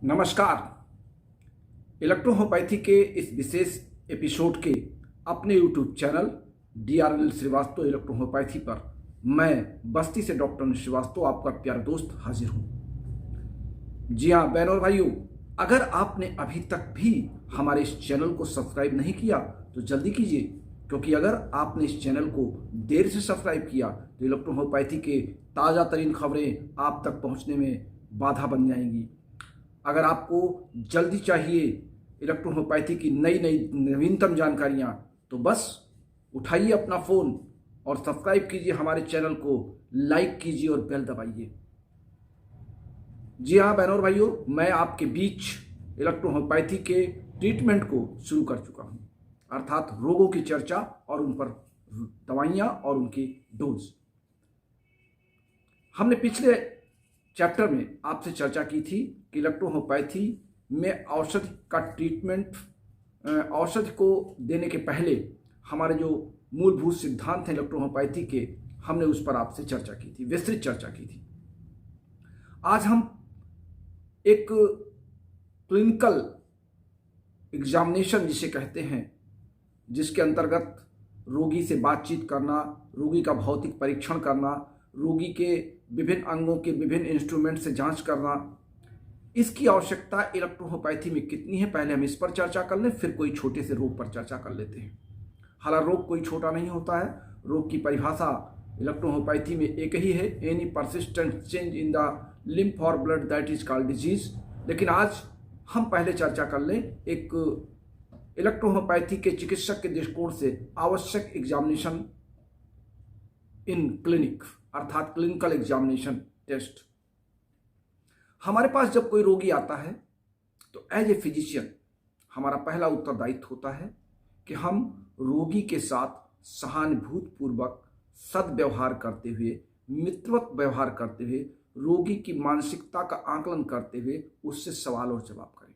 नमस्कार। इलेक्ट्रोहोम्योपैथी के इस विशेष एपिसोड के अपने YouTube channel DRL Shrivastava electrohomeopathy पर मैं बस्ती से डॉक्टर श्रीवास्तव आपका प्यारा दोस्त हाजिर हूँ। जी हाँ बहनों और भाइयों, अगर आपने अभी तक भी हमारे इस चैनल को सब्सक्राइब नहीं किया तो जल्दी कीजिए, क्योंकि अगर आपने इस चैनल को देर से सब्सक्राइब किया तो इलेक्ट्रोहोम्योपैथी के ताज़ा तरीन खबरें आप तक पहुँचने में बाधा बन जाएंगी। अगर आपको जल्दी चाहिए इलेक्ट्रोहोम्योपैथी की नई नवीनतम जानकारियाँ, तो बस उठाइए अपना फ़ोन और सब्सक्राइब कीजिए हमारे चैनल को, लाइक कीजिए और बेल दबाइए। जी हाँ बहनों और भाइयों, मैं आपके बीच इलेक्ट्रोहोम्योपैथी के ट्रीटमेंट को शुरू कर चुका हूँ, अर्थात रोगों की चर्चा और उन पर दवाइयाँ और उनकी डोज। हमने पिछले चैप्टर में आपसे चर्चा की थी कि इलेक्ट्रोहोम्योपैथी में औषधि का ट्रीटमेंट, औषधि को देने के पहले हमारे जो मूलभूत सिद्धांत हैं इलेक्ट्रोहोम्योपैथी के, हमने उस पर आपसे चर्चा की थी, विस्तृत चर्चा की थी। आज हम एक क्लिनिकल एग्जामिनेशन जिसे कहते हैं, जिसके अंतर्गत रोगी से बातचीत करना, रोगी का भौतिक परीक्षण करना, रोगी के विभिन्न अंगों के विभिन्न इंस्ट्रूमेंट से जांच करना, इसकी आवश्यकता इलेक्ट्रोहोम्योपैथी में कितनी है, पहले हम इस पर चर्चा कर लें, फिर कोई छोटे से रोग पर चर्चा कर लेते हैं। हालांकि रोग कोई छोटा नहीं होता है, रोग की परिभाषा इलेक्ट्रोहोम्योपैथी में एक ही है, any persistent change in the lymph और blood that is called disease. लेकिन आज हम पहले चर्चा कर लें एक इलेक्ट्रोहोम्योपैथी के चिकित्सक के दृष्टिकोण से आवश्यक एग्जामिनेशन इन क्लिनिक, अर्थात क्लिनिकल एग्जामिनेशन टेस्ट। हमारे पास जब कोई रोगी आता है तो एज ए फिजिशियन हमारा पहला उत्तरदायित्व होता है कि हम रोगी के साथ सहानुभूतिपूर्वक सद्व्यवहार करते हुए, मित्रवत व्यवहार करते हुए, रोगी की मानसिकता का आकलन करते हुए उससे सवाल और जवाब करें।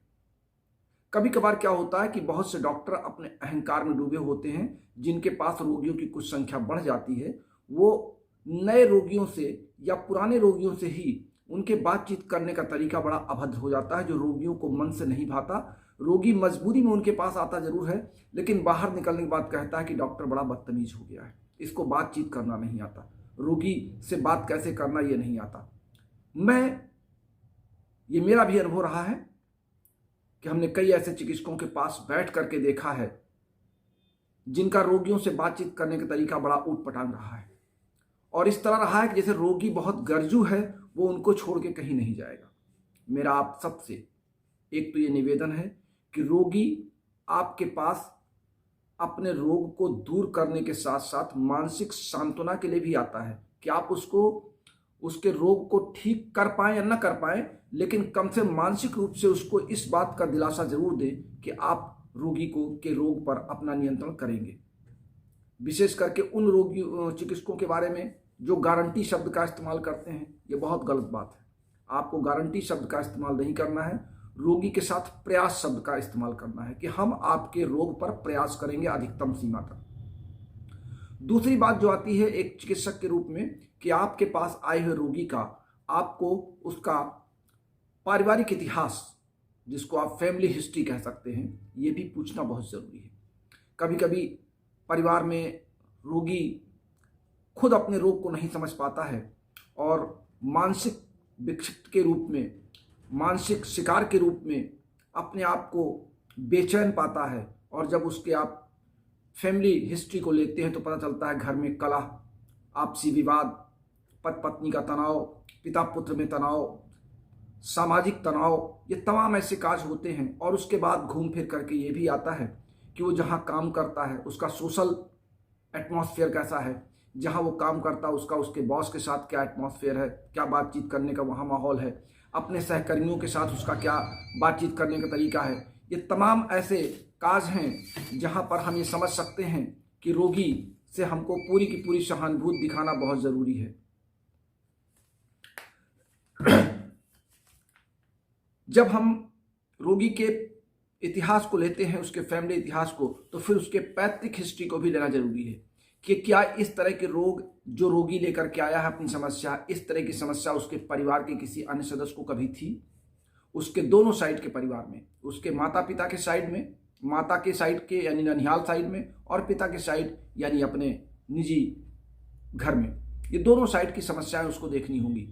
कभी कभार क्या होता है कि बहुत से डॉक्टर अपने अहंकार में डूबे होते हैं, जिनके पास रोगियों की कुछ संख्या बढ़ जाती है, वो नए रोगियों से या पुराने रोगियों से ही उनके बातचीत करने का तरीका बड़ा अभद्र हो जाता है, जो रोगियों को मन से नहीं भाता। रोगी मजबूरी में उनके पास आता जरूर है, लेकिन बाहर निकलने के बाद कहता है कि डॉक्टर बड़ा बदतमीज हो गया है, इसको बातचीत करना नहीं आता, रोगी से बात कैसे करना ये नहीं आता। ये मेरा भी अनुभव रहा है कि हमने कई ऐसे चिकित्सकों के पास बैठ करके देखा है जिनका रोगियों से बातचीत करने का तरीका बड़ा ऊटपटांग रहा है, और इस तरह रहा है कि जैसे रोगी बहुत गरजू है, वो उनको छोड़ के कहीं नहीं जाएगा। मेरा आप सबसे एक तो ये निवेदन है कि रोगी आपके पास अपने रोग को दूर करने के साथ साथ मानसिक सांत्वना के लिए भी आता है कि आप उसको, उसके रोग को ठीक कर पाएं या न कर पाएं, लेकिन कम से मानसिक रूप से उसको इस बात का दिलासा जरूर दें कि आप रोगी को के रोग पर अपना नियंत्रण करेंगे। विशेष करके उन रोगी चिकित्सकों के बारे में जो गारंटी शब्द का इस्तेमाल करते हैं, ये बहुत गलत बात है। आपको गारंटी शब्द का इस्तेमाल नहीं करना है, रोगी के साथ प्रयास शब्द का इस्तेमाल करना है कि हम आपके रोग पर प्रयास करेंगे अधिकतम सीमा तक। दूसरी बात जो आती है एक चिकित्सक के रूप में, कि आपके पास आए हुए रोगी का आपको उसका पारिवारिक इतिहास, जिसको आप फैमिली हिस्ट्री कह सकते हैं, ये भी पूछना बहुत ज़रूरी है। कभी कभी परिवार में रोगी खुद अपने रोग को नहीं समझ पाता है और मानसिक विक्षिप्त के रूप में, मानसिक शिकार के रूप में अपने आप को बेचैन पाता है, और जब उसके आप फैमिली हिस्ट्री को लेते हैं तो पता चलता है घर में कलह, आपसी विवाद, पति पत्नी का तनाव, पिता पुत्र में तनाव, सामाजिक तनाव, ये तमाम ऐसे काज होते हैं। और उसके बाद घूम फिर करके ये भी आता है कि वो जहाँ काम करता है उसका सोशल एटमॉस्फेयर कैसा है, जहाँ वो काम करता है उसका उसके बॉस के साथ क्या एटमॉस्फेयर है, क्या बातचीत करने का वहाँ माहौल है, अपने सहकर्मियों के साथ उसका क्या बातचीत करने का तरीका है। ये तमाम ऐसे काज हैं जहाँ पर हम ये समझ सकते हैं कि रोगी से हमको पूरी की पूरी सहानुभूति दिखाना बहुत ज़रूरी है। जब हम रोगी के इतिहास को लेते हैं, उसके फैमिली इतिहास को, तो फिर उसके पैतृक हिस्ट्री को भी लेना जरूरी है कि क्या इस तरह के रोग जो रोगी लेकर के आया है अपनी समस्या, इस तरह की समस्या उसके परिवार के किसी अन्य सदस्य को कभी थी, उसके दोनों साइड के परिवार में, उसके माता पिता के साइड में, माता के साइड के यानी ननिहाल साइड में, और पिता के साइड यानी अपने निजी घर में, ये दोनों साइड की समस्याएं उसको देखनी होंगी।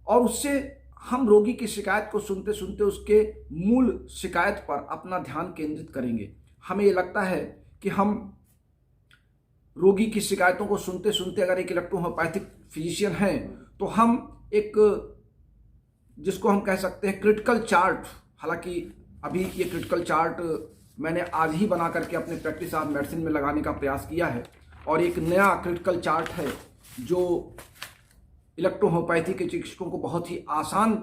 और उससे हम रोगी की शिकायत को सुनते सुनते उसके मूल शिकायत पर अपना ध्यान केंद्रित करेंगे। हमें ये लगता है कि हम रोगी की शिकायतों को सुनते सुनते अगर एक इलेक्ट्रोहोम्योपैथिक फिजिशियन हैं तो हम एक, जिसको हम कह सकते हैं क्रिटिकल चार्ट, हालांकि अभी ये क्रिटिकल चार्ट मैंने आज ही बना करके अपने प्रैक्टिस ऑफ मेडिसिन में लगाने का प्रयास किया है, और एक नया क्रिटिकल चार्ट है जो इलेक्ट्रोहोम्योपैथी के चिकित्सकों को बहुत ही आसान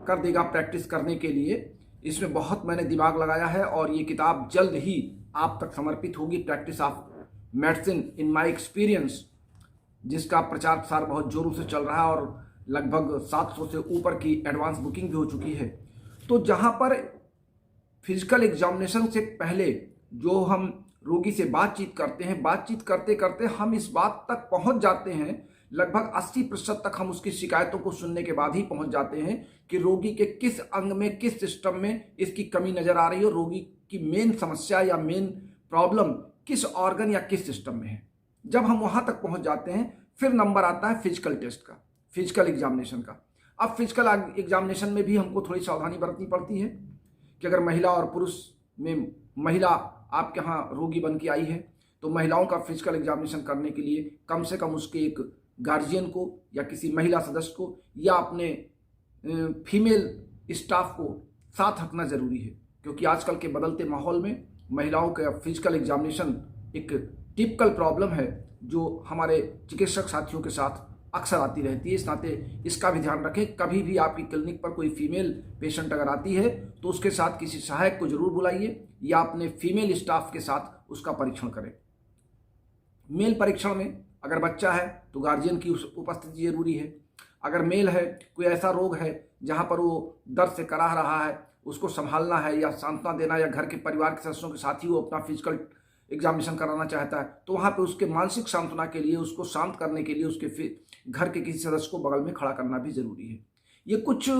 कर देगा प्रैक्टिस करने के लिए। इसमें बहुत मैंने दिमाग लगाया है और ये किताब जल्द ही आप तक समर्पित होगी, practice of medicine in my experience, जिसका प्रचार प्रसार बहुत जोरों से चल रहा है और लगभग 700 से ऊपर की एडवांस बुकिंग भी हो चुकी है। तो जहाँ पर फिजिकल एग्जामिनेशन से पहले जो हम रोगी से बातचीत करते हैं, बातचीत करते करते हम इस बात तक पहुँच जाते हैं, लगभग 80% तक हम उसकी शिकायतों को सुनने के बाद ही पहुंच जाते हैं कि रोगी के किस अंग में, किस सिस्टम में इसकी कमी नजर आ रही है, और रोगी की मेन समस्या या मेन प्रॉब्लम किस ऑर्गन या किस सिस्टम में है। जब हम वहां तक पहुंच जाते हैं फिर नंबर आता है फिजिकल टेस्ट का, फिजिकल एग्जामिनेशन का। अब फिजिकल एग्जामिनेशन में भी हमको थोड़ी सावधानी बरतनी पड़ती है कि अगर महिला और पुरुष में महिला आपके यहाँ रोगी बन के आई है तो महिलाओं का फिजिकल एग्जामिनेशन करने के लिए कम से कम उसके एक गार्जियन को या किसी महिला सदस्य को या अपने फीमेल स्टाफ को साथ रखना जरूरी है, क्योंकि आजकल के बदलते माहौल में महिलाओं का फिजिकल एग्जामिनेशन एक टिपिकल प्रॉब्लम है जो हमारे चिकित्सक साथियों के साथ अक्सर आती रहती है। इस नाते इसका भी ध्यान रखें, कभी भी आपकी क्लिनिक पर कोई फीमेल पेशेंट अगर आती है तो उसके साथ किसी सहायक को जरूर बुलाइए या अपने फीमेल स्टाफ के साथ उसका परीक्षण करें। मेल परीक्षण में अगर बच्चा है तो गार्जियन की उपस्थिति जरूरी है। अगर मेल है, कोई ऐसा रोग है जहां पर वो दर्द से कराह रहा है, उसको संभालना है या सांत्वना देना या घर के परिवार के सदस्यों के साथ ही वो अपना फिजिकल एग्जामिनेशन कराना चाहता है, तो वहाँ पे उसके मानसिक सांत्वना के लिए, उसको शांत करने के लिए उसके घर के किसी सदस्य को बगल में खड़ा करना भी जरूरी है। ये कुछ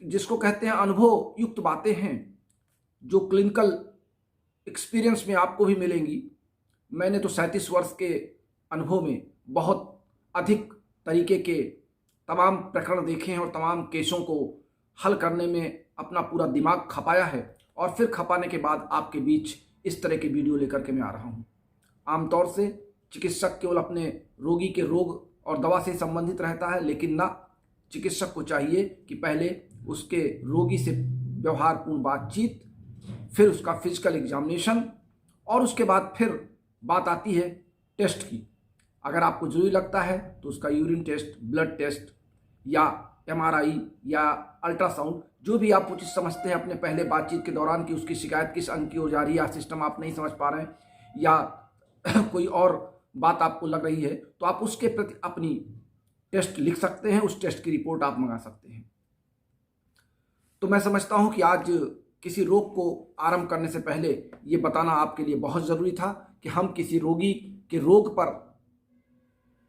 जिसको कहते हैं अनुभव युक्त बातें हैं जो क्लिनिकल एक्सपीरियंस में आपको भी मिलेंगी। मैंने तो 37 वर्ष के अनुभव में बहुत अधिक तरीके के तमाम प्रकरण देखे हैं और तमाम केसों को हल करने में अपना पूरा दिमाग खपाया है, और फिर खपाने के बाद आपके बीच इस तरह के वीडियो लेकर के मैं आ रहा हूँ। आमतौर से चिकित्सक केवल अपने रोगी के रोग और दवा से संबंधित रहता है, लेकिन ना, चिकित्सक को चाहिए कि पहले उसके रोगी से व्यवहारपूर्ण बातचीत, फिर उसका फिजिकल एग्जामिनेशन, और उसके बाद फिर बात आती है टेस्ट की। अगर आपको जरूरी लगता है तो उसका यूरिन टेस्ट, ब्लड टेस्ट या MRI या अल्ट्रासाउंड, जो भी आप उचित समझते हैं अपने पहले बातचीत के दौरान कि उसकी शिकायत किस अंग की ओर जा रही है, या सिस्टम आप नहीं समझ पा रहे हैं, या कोई और बात आपको लग रही है, तो आप उसके प्रति अपनी टेस्ट लिख सकते हैं, उस टेस्ट की रिपोर्ट आप मंगा सकते हैं। तो मैं समझता हूं कि आज किसी रोग को आरंभ करने से पहले ये बताना आपके लिए बहुत ज़रूरी था कि हम किसी रोगी के रोग पर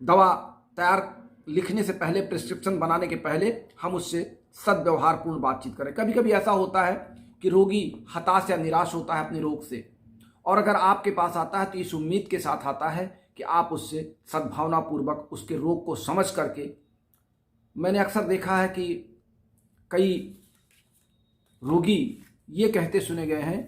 दवा तैयार लिखने से पहले, प्रिस्क्रिप्शन बनाने के पहले हम उससे सद्व्यवहारपूर्ण बातचीत करें। कभी कभी ऐसा होता है कि रोगी हताश या निराश होता है अपने रोग से, और अगर आपके पास आता है तो इस उम्मीद के साथ आता है कि आप उससे सद्भावनापूर्वक उसके रोग को समझ करके, मैंने अक्सर देखा है कि कई रोगी ये कहते सुने गए हैं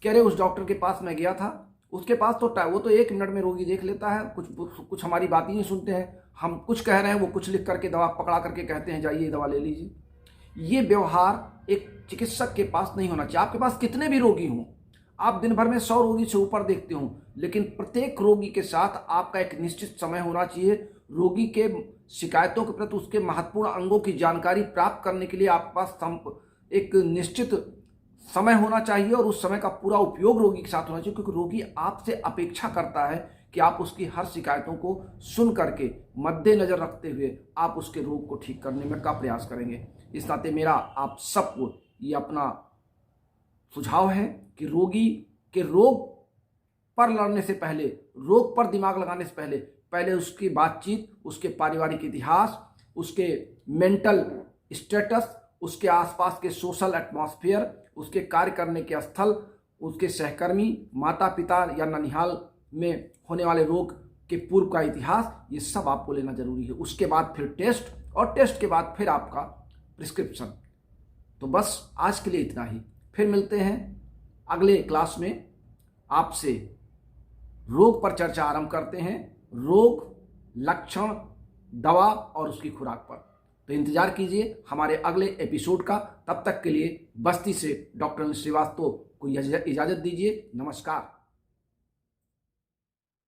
कि अरे उस डॉक्टर के पास मैं गया था, उसके पास तो वो तो 1 मिनट में रोगी देख लेता है, कुछ हमारी बात ही नहीं सुनते हैं, हम कुछ कह रहे हैं वो कुछ लिख करके दवा पकड़ा करके कहते हैं जाइए दवा ले लीजिए। ये व्यवहार एक चिकित्सक के पास नहीं होना चाहिए। आपके पास कितने भी रोगी हों, आप दिन भर में 100 रोगी से ऊपर देखते हो, लेकिन प्रत्येक रोगी के साथ आपका एक निश्चित समय होना चाहिए। रोगी के शिकायतों के प्रति उसके महत्वपूर्ण अंगों की जानकारी प्राप्त करने के लिए आपके पास एक निश्चित समय होना चाहिए, और उस समय का पूरा उपयोग रोगी के साथ होना चाहिए, क्योंकि रोगी आपसे अपेक्षा करता है कि आप उसकी हर शिकायतों को सुन करके मद्देनजर रखते हुए आप उसके रोग को ठीक करने में का प्रयास करेंगे। इस नाते मेरा आप सबको ये अपना सुझाव है कि रोगी के रोग पर लड़ने से पहले, रोग पर दिमाग लगाने से पहले उसकी बातचीत, उसके पारिवारिक इतिहास, उसके मेंटल स्टेटस, उसके आसपास के सोशल एटमॉस्फेयर, उसके कार्य करने के स्थल, उसके सहकर्मी, माता पिता या ननिहाल में होने वाले रोग के पूर्व का इतिहास, ये सब आपको लेना जरूरी है। उसके बाद फिर टेस्ट, और टेस्ट के बाद फिर आपका प्रिस्क्रिप्शन। तो बस आज के लिए इतना ही, फिर मिलते हैं अगले क्लास में। आपसे रोग पर चर्चा आरंभ करते हैं, रोग, लक्षण, दवा और उसकी खुराक पर। तो इंतजार कीजिए हमारे अगले एपिसोड का। तब तक के लिए बस्ती से डॉक्टर श्रीवास्तव को इजाजत दीजिए। नमस्कार।